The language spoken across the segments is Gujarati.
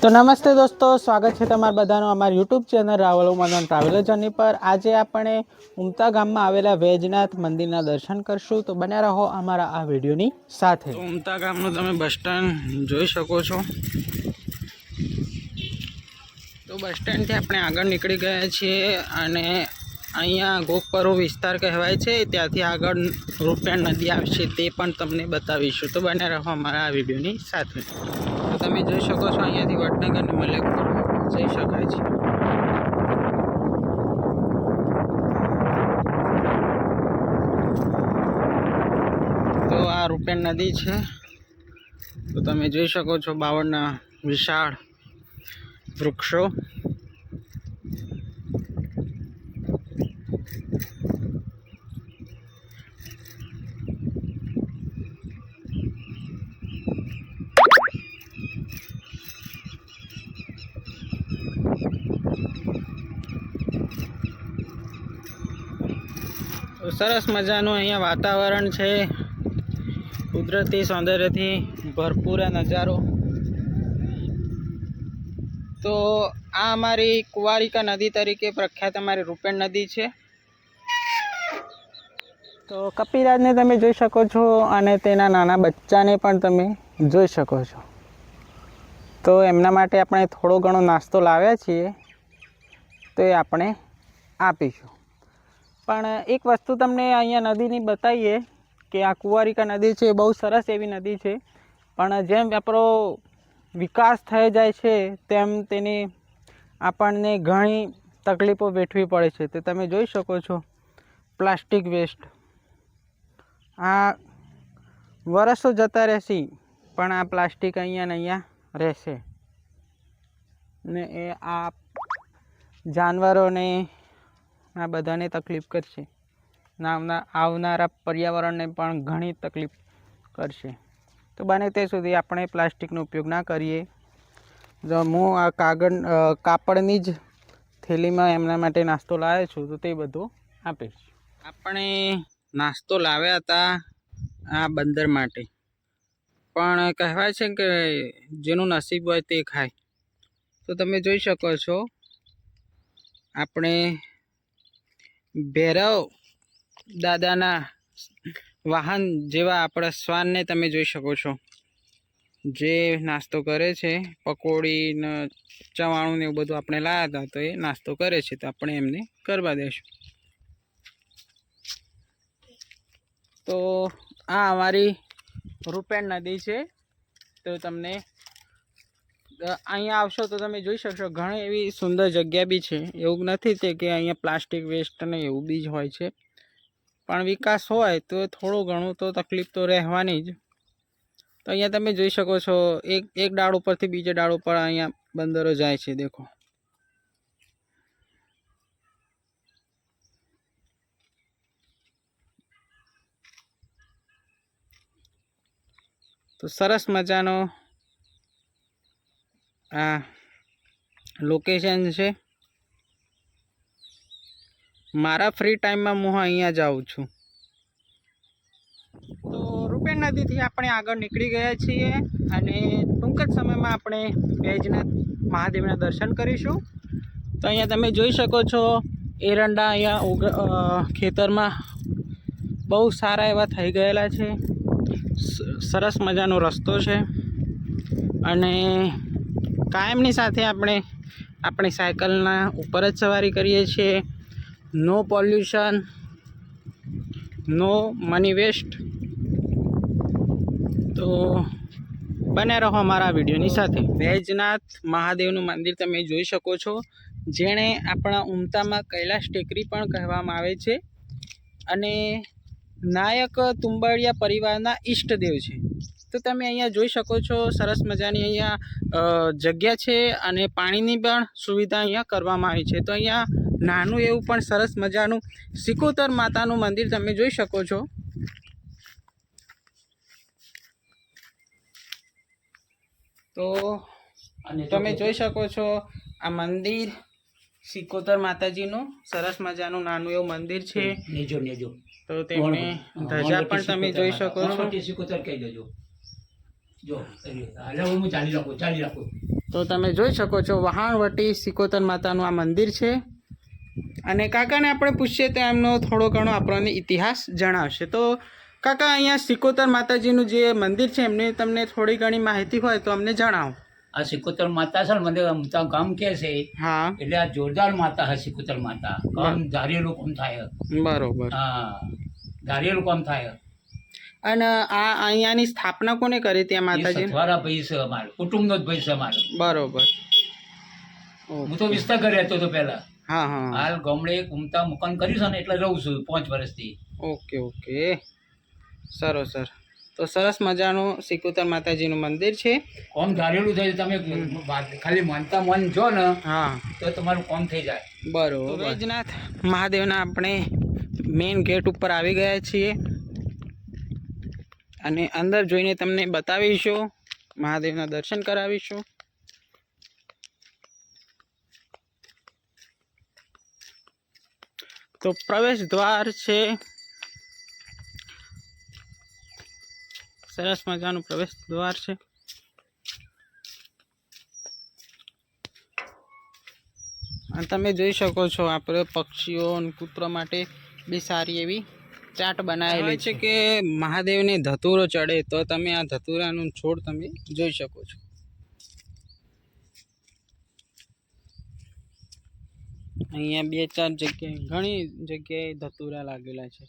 तो नमस्ते दोस्तों, स्वागत है तमारा बधानो अमारी यूट्यूब चेनल रावल उमन ट्रावेलर जर्नी पर। आज आपणे उमता गाम में आवेला वैजनाथ मंदिर दर्शन करशुं, तो बने रहो अमारा आ वीडियोनी साथे। तो उमता गामनुं तमे बस स्टेन्ड जोई शको छो। तो बस स्टेन्ड थी आपणे आगळ निकળી ગયા છીએ અને અહીંયા ગોપરો વિસ્તાર કહેવાય છે, ત્યાંથી આગળ રૂપિયા નદી આવશે તે પણ તમને બતાવીશું। તો બને રહો અમારા આ વિડીયોની સાથે। तो તમે જોઈ શકો છો અહીંયાથી વડનગર અને મલેકપુર જઈ શકાય છે। તો આ રૂપિયા નદી છે, તો તમે જોઈ શકો છો બાવળના વિશાળ વૃક્ષો। सरस मजानु अहींया वातावरण है, कुदरती सौंदर्य थी भरपूर नजारो। तो आ अमारी कुंवारिका नदी तरीके प्रख्यात अमारी रूपेण नदी है। तो कपिराज ने तमे जोई शको छो अने तेना नाना बच्चा ने पण तमे जोई शको छो। तो एमना माटे आपणे थोड़ो घणो नास्तो लाव्या छीए, तो ए आपणे आपीशुं। पण एक वस्तु तमने अहींया नदीनी बताईए कि आ कुंवारिका नदी है, बहुत सरस एवी नदी है, पण जेम आपणो विकास थई जाय छे तेम तेनी आपणने घणी तकलीफो वेठवी पड़े छे। तो तमे जोई शको छो प्लास्टिक वेस्ट आ वरसो जता रहेशी, पण आ प्लास्टिक अहींया ने अहींया रहेशे ने ए आ जानवरों ने आ बधाने तकलीफ करशे, आवनारा पर्यावरण ने पण घणी तकलीफ करशे। तो बने ते सुधी आपणे प्लास्टिकनो उपयोग ना करीए। जो हूँ आ कापड़नी ज थैलीमां एमना माटे नास्तो लाव्यो छुं, तो ते बधुं आपीश। आपणे नास्तो लाव्या हता आ बंदर माटे, पण कहेवाय छे के जेनुं नसीब होय ते खाय। तो तमे जोई शको छो आपणे भैरव दादाना वाहन जेवा आपड़ा श्वान ने तमे जोई शको छो, जे नास्तो करे छे। पकोड़ी ने चवाणुं ने एवुं बधुं आपणे लाया था, तो ए नास्तो करे छे, तो आपणे एमने करवा देशुं। तो आ अमारी रूपेण नदी है। तो तमने अहींया आवशो तो तमे जोई शकशो घणी एवी सुंदर जग्या बी छे। एवुं नथी ते के अहींया प्लास्टिक वेस्ट ने एवुं बी ज होय छे, पण विकास होय तो थोड़ो घणो तो तकलीफ तो रहेवानी ज। तो अहींया तमे जोई शको छो एक डाळ उपरथी बीजे डाळ उपर अहींया बंदरो जाय छे, देखो। तो सरस मजानो आ लोकेशन है। मारा फ्री टाइम में हूँ अहींया जाऊँ छूँ। तो रूपेण नदी थी आपणे आगळ निकળી ગયા છીએ અને ટૂંક જ સમયમાં આપણે વૈજનાથ મહાદેવના દર્શન કરીશું। તો અહીંયા તમે જોઈ શકો છો એરંડા અહીંયા ખેતરમાં બહુ સારા એવા થઈ ગયેલા છે। સરસ મજાનો રસ્તો છે અને કાયમની સાથે આપણે આપણી સાયકલના ઉપર જ સવારી કરીએ છીએ। No pollution, no money waste. तो बने रहो हमारा विडियोनी साथे। वैजनाथ महादेवनु मंदिर तमे जोई शको छो, जेने आपणा उमतामां कैलाश टेकरी पण कहेवामां आवे छे अने नायक तुंबाड़िया परिवारना इष्टदेव छे। तो तमे अहींया जोई शको छो सरस मजानी अहींया जग्या छे अने पाणीनी पण सुविधा अहींया करवामां आवी छे। तो अहींया नानुं एवुं पण सरस मजानुं सिकोतर मातानुं मंदिर तमे जोई शको छो। तो तमे जोई शको छो आ मंदिर सिकोतर माताजीनुं सरस मजानुं नानुं एवुं मंदिर छे। तो तेमणे धजा पण तमे जोई शको छो। जो हाले हूँ चाली रखो તો તમે જોઈ શકો છો વહાણવટી સિકોતર માતાનું આ મંદિર છે. અને કાકાને આપણે પૂછીએ તો એમનો થોડો ઘણો આપણને ઇતિહાસ જણાવશે. તો કાકા, અહીંયા સિકોતર માતાજીનું જે મંદિર છે એમની તમને થોડી ઘણી માહિતી હોય તો અમને જણાવો. આ સિકોતર માતા છે ને, મને અમતા ગામ કે છે. હા, એટલે આ જોરદાર માતા છે સિકોતર માતા. કામ ધારેલું કામ થાય. બરોબર. હા, ધારેલું કામ થાય. અને આ અહીંયાની સ્થાપના કોને કરી ત્યાં માતાજી? સથવારા ભાઈ છે અમારે, કુટુંબનો જ ભાઈ છે અમારે. બરોબર. હું તો વિસ્તાર રહેતો હતો પહેલા. હા હા. હાલ ગામડે એક ઉમતા મકાન કર્યું છે ને, એટલે રહું છું 5 વર્ષથી. ઓકે ઓકે, સરસ સર. તો સરસ મજાનું સિકોતર માતાજીનું મંદિર છે. કોમ ધારેલું થાય, તમે ખાલી માનતા મન જો ને, હા, તો તમારું કામ થઈ જાય. બરોબર. વૈજનાથ મહાદેવના આપણે મેઇન ગેટ ઉપર આવી ગયા છીએ અને અંદર જોઈને તમને બતાવીશું, મહાદેવના દર્શન કરાવીશું. તો પ્રવેશ દ્વાર છે, સરસ મજાનું પ્રવેશ દ્વાર છે. અને તમે જોઈ શકો છો આપણે પક્ષીઓ અને કૂતરો માટે બી સારી એવી ચાટ બનાવેલી છે કે મહાદેવને ધતુરો ચડે તો તમે આ ધતુરાનું છોડ તમે જોઈ શકો છો. અહીંયા 2-4 જગ્યાએ ઘણી જગ્યાએ ધતુરા લાગેલા છે.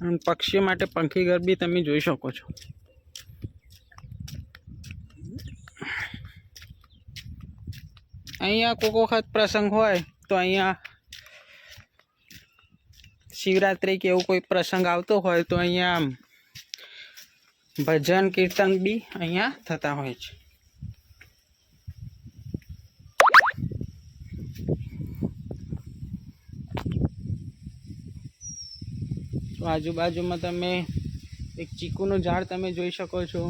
અને પક્ષીઓ માટે પંખી ઘર બી તમે જોઈ શકો છો. અહીંયા કોઈક વખત પ્રસંગ હોય તો અહીંયા શિવરાત્રિ કે એવું કોઈ પ્રસંગ આવતો હોય તો અહીંયા ભજન કીર્તન બી અહીંયા થતા હોય છે. તો આજુબાજુમાં તમે એક ચીકુનું ઝાડ તમે જોઈ શકો છો.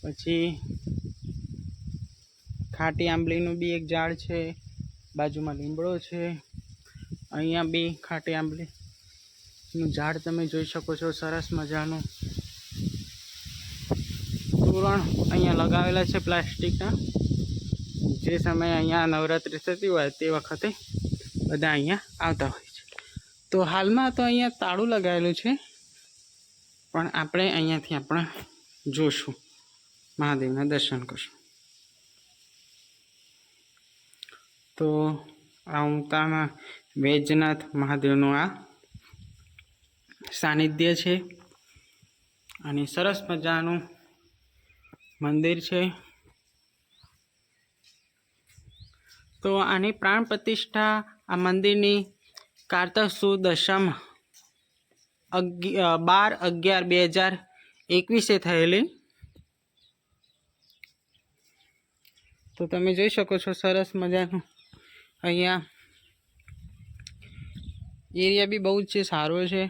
પછી ખાટી આંબલીનું બી એક ઝાડ છે, બાજુમાં લીમડો છે. અહીંયા બી ખાટી આંબલીનું ઝાડ તમે જોઈ શકો છો. સરસ મજાનું તોરણ અહીંયા લગાવેલા છે પ્લાસ્ટિકના. જે સમયે અહીંયા નવરાત્રિ થતી હોય તે વખતે બધા અહીંયા આવતા હોય છે. તો હાલમાં તો અહીંયા તાળું લગાવેલું છે, પણ આપણે અહીંયાથી આપણે જોશું, મહાદેવના દર્શન કરશું. તો આ ઉમતામાં વૈજનાથ મહાદેવનું આ સાનિધ્ય છે અને સરસ મજાનું મંદિર છે. તો આની પ્રાણ પ્રતિષ્ઠા આ મંદિરની કારતક સુદ દશમ 12/11/2021 થયેલી. તો તમે જોઈ શકો છો સરસ મજાનું અહીંયા એરિયા બી બહુ જ છે, સારો છે.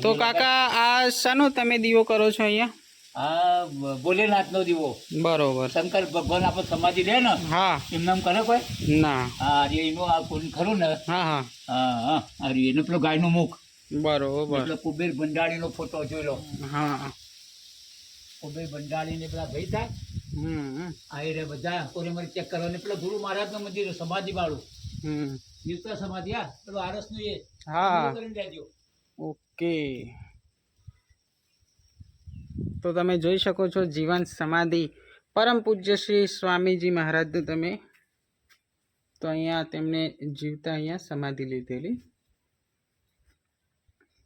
તો કાકા, આ શાનો તમે દીવો કરો છો અહીંયા? આ ભોલેનાથનો દીવો. બરોબર. શંકર ભગવાન આપણે સમાધિ લે ને, હા, એમ નામ કરે કોઈ ના. હા, એનું આ કોણ ખરું ને. હા હા હા હા, અરે એનો પેલો ગાયનું મુખ. બરોબર. એટલે કુબેર ભંડારીનો ફોટો જોઈ લો. હા, કુબેર ભંડારીને પેલા ભાઈ થાય. આ એ રે બધા કોને મારે ચેક કરવાને પેલા ગુરુ મહારાજનું મંદિર સમાધિ વાળું. યુક્ત સમાધિ, હા, પેલો આરસનું એ. હા, કરીને લેજો. ઓકે. તો તમે જોઈ શકો છો જીવંત સમાધિ પરમ પૂજ્ય શ્રી સ્વામીજી મહારાજનું તમે તો અહીંયા તેમને જીવતા અહીંયા સમાધિ લીધેલી.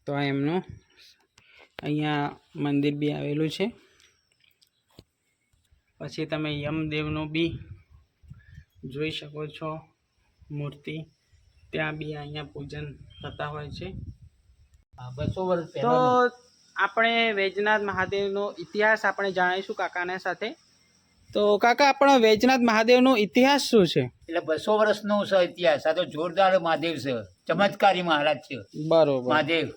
તો આ એમનું અહીંયા મંદિર બી આવેલું છે. પછી તમે યમદેવનું બી જોઈ શકો છો મૂર્તિ, ત્યાં બી અહીંયા પૂજન થતા હોય છે. 200 વર્ષ તો પહેલા આપણે વૈજનાથ મહાદેવનો ઇતિહાસ આપણે જાણીશું કાકાના સાથે. તો કાકા, આપણા વૈજનાથ મહાદેવનો ઇતિહાસ શું છે? એટલે 200 વર્ષનો છે ઇતિહાસ. આ તો જોરદાર મહાદેવ છે, ચમત્કારી મહારાજ છે. બરોબર. મહાદેવ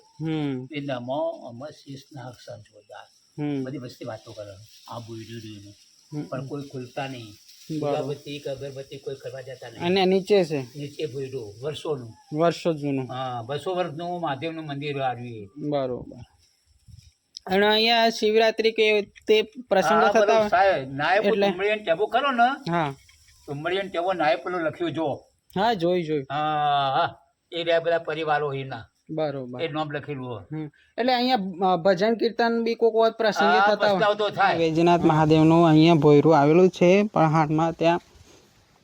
એ નમો અમર શીશના અક્ષર જોરદાર. બધી વસ્તી વાતો કરે આ બોલ્યું પણ કોઈ ખુલતા નહીં. દીવાબત્તી કે અગરબત્તી કોઈ કરવા જતા નહીં. અને નીચે છે નીચે ભોયરું વર્ષોનું, વર્ષો જૂનું. હા 200 વર્ષનું મહાદેવનું મંદિર આવ્યું. બરોબર. અને અહીંયા શિવરાત્રી કે તે પ્રસંગો થતા હોય નાયક એટલે- ઉમળિયન ટેબો ખરો ને, હા ઉમળિયન ટેબો નાયક પેલું લખ્યું જો. હા જોઈ હા હા, એ રહ્યા બધા પરિવારો એના, બરોબર. એ નામ લખેલું હોય. એટલે અહીંયા ભજન કીર્તન બી કોઈક વાર પ્રસંગે હા, થતા પ્રસ્તાવ તો થાય. વૈજનાથ મહાદેવનું અહીંયા ભોયરું આવેલું છે પણ હાથમાં ત્યાં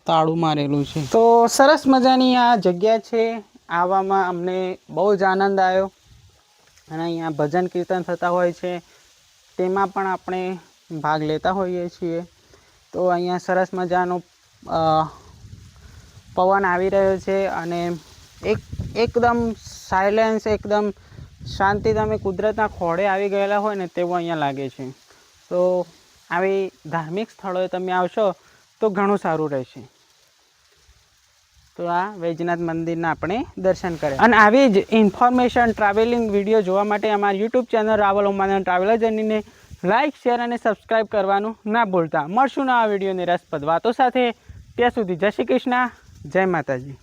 તાળું મારેલું છે. તો સરસ મજાની આ જગ્યા છે, આવવામાં અમને બહુ જ આનંદ આવ્યો. અને અહીંયા ભજન કીર્તન થતા હોય છે તેમાં પણ આપણે ભાગ લેતા હોઈએ છીએ. તો અહીંયા સરસ મજાનો પવન આવી રહ્યો છે અને એકદમ સાયલેન્સ, એકદમ શાંતિ, તમે કુદરતના ખોળે આવી ગયેલા હોય ને તેવું અહીંયા લાગે છે. તો આવી ધાર્મિક સ્થળોએ તમે આવશો તો ઘણું સારું રહેશે. તો આ વૈજનાથ મંદિરના આપણે દર્શન કર્યા. અને આવી જ ઇન્ફોર્મેશન ટ્રાવેલિંગ વિડીયો જોવા માટે અમારી યુટ્યુબ ચેનલ રાવલ ઓમાનન ટ્રાવેલર જર્નીને લાઇક, શેર અને સબસ્ક્રાઈબ કરવાનું ના ભૂલતા. મળશું નવા વિડીયોની રસપ્રદ વાતો સાથે. ત્યાં સુધી જય શ્રી કૃષ્ણ, જય માતાજી.